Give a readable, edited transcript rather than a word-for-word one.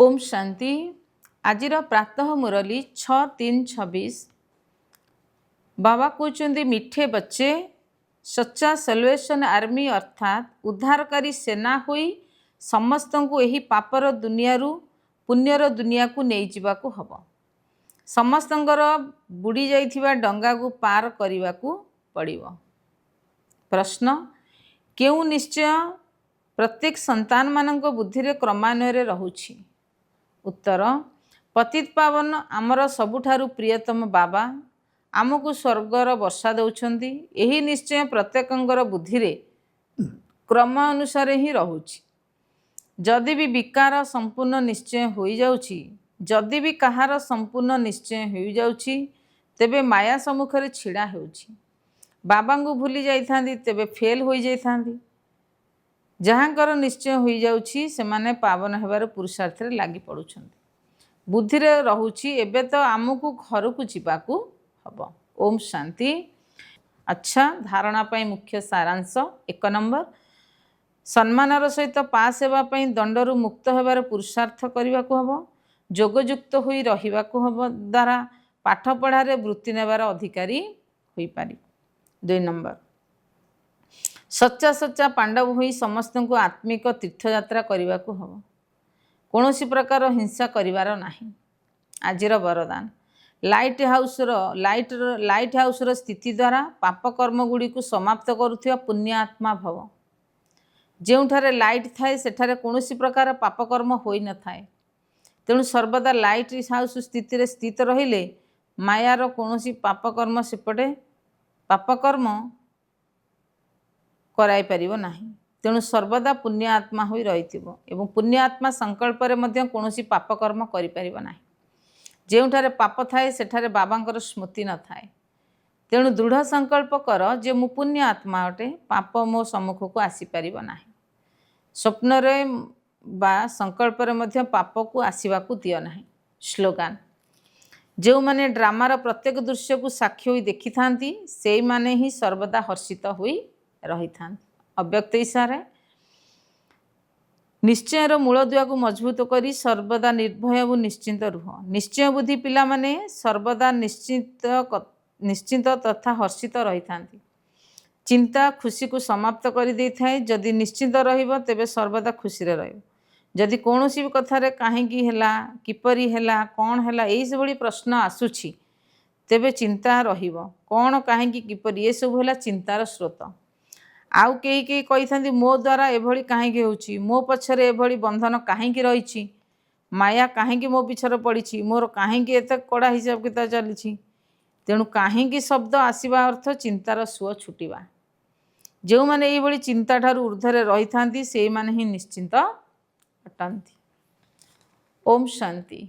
ओम शांति। आज प्रातः मुरली 6-3-26 बाबा कहते मीठे बच्चे सच्चा सल्वेशन आर्मी अर्थात उद्धारकारी सेना हुई समस्त को यही पापर दुनिया पुण्यर दुनिया को नहीं जावाकू हब। समस्तंकर बुड़ी जाइथिबा डंगा को पार करने को पड़िबो। प्रश्न केउ निश्चय प्रत्येक संतान मानक बुद्धि रे क्रमान्वय रे रहुछि। उत्तर पतित पावन आमर सबुठारु प्रियतम बाबा आमको स्वर्गर वर्षा दौरान यही निश्चय प्रत्येकंकर बुद्धि रे क्रम अनुसार ही रहुछि। जदि भी विकार संपूर्ण निश्चय हो जाउछि, जदि भी कहार संपूर्ण निश्चय हो जाउछि तेबे माया सम्मुख रे छिड़ा हेउछि। बाबा को भूली जाइथांदी तेबे फेल हो जाइथांदी। जहाँकर निश्चय हो जाउछि सेमाने पावन हेबार पुरुषार्थ रे लागि पड़ुछंती। बुद्धि रे रहुछि एबे तो आमको घर को जीवाकू हब। ओम शांति। अच्छा, धारणा पाई मुख्य सारांश। 1 नंबर सम्मानर सहित पास हेबा पाई दंडरू मुक्त हेबार पुरुषार्थ करने को हब। जोगयुक्त होई रहिबाकू हब द्वारा पाठ पढ़ारे वृत्ति नेबार अधिकारी होई पारि। 2 नंबर सच्चा सच्चा पांडव होई समस्त को आत्मिक तीर्थयात्रा करने को हब। कौनसी प्रकार हिंसा करिवार नाही। आजिर वरदान लाइट हाउस स्थिति द्वारा पाप कर्म गुड़ी को समाप्त करुथिबा पुण्य आत्मा भव। जेउठारे लाइट थाए सेठारे कौनसी प्रकार पाप कर्म होई न थाए। तेणु सर्वदा लाइट हाउस स्थिति रे स्थित रहिले मायार कौनसी पाप कर्म सेपटे पाप कर्म कराई परिबो नाही। तेणु सर्वदा पुण्य आत्मा होई रहिथिबो एवं पुण्य आत्मा संकल्प रे मध्य कौनसी पाप कर्म करि परिबो नाही। जेउठारे पाप थाए सेठारे बाबांकर स्मृति न थाए। तेणु दृढ़ संकल्प कर जे मु पुण्य आत्मा अटे, पाप मो सम्मुख को आसी परिबो नाही। स्वप्न रे बा संकल्प रे मध्य पाप को आसीबा को दियो नाही। स्लोगान जो माने ड्रामार प्रत्येक दृश्य को साक्षी होई देखि थांती सेई माने ही सर्वदा हर्षित होई रही थांती। अव्यक्त इशारे निश्चयर मूल दुआ को मजबूत करी सर्वदा निर्भय और निश्चिंत रुह। निश्चय बुद्धि पिला माने सर्वदा निश्चिंत तथा हर्षित रही थांती। चिंता खुशी को समाप्त कर दे थाए। जदि निश्चिंत रहिबो तेबे सर्वदा खुशी रे रहिबो। जदि कौनसी भी कथारे काहेकि हैला किपरि हैला कौन हैला एई सब भली प्रश्न आसुछि तेबे चिंता रहिबो। कौन काहेकि किपरि ए सब हैला चिंतार स्रोत। आउ कई कई कही थांती मो द्वारा एभली काहेकि होउछि, मो पछरे एभली बंधन काहेकि रहिछि, माया काहेकि मो पिछर पड़िछि, मोर काहेकि एते कड़ा हिसाब किताब चलिछि। तेणु काहेकि शब्द आसीबा अर्थ चिंतार सुଅ छुटिबा। जो माने एई भली चिंता ठारू ऊर्ध्वरे रही थांती सेई माने ही निश्चिंत अटंती। ओम शांति।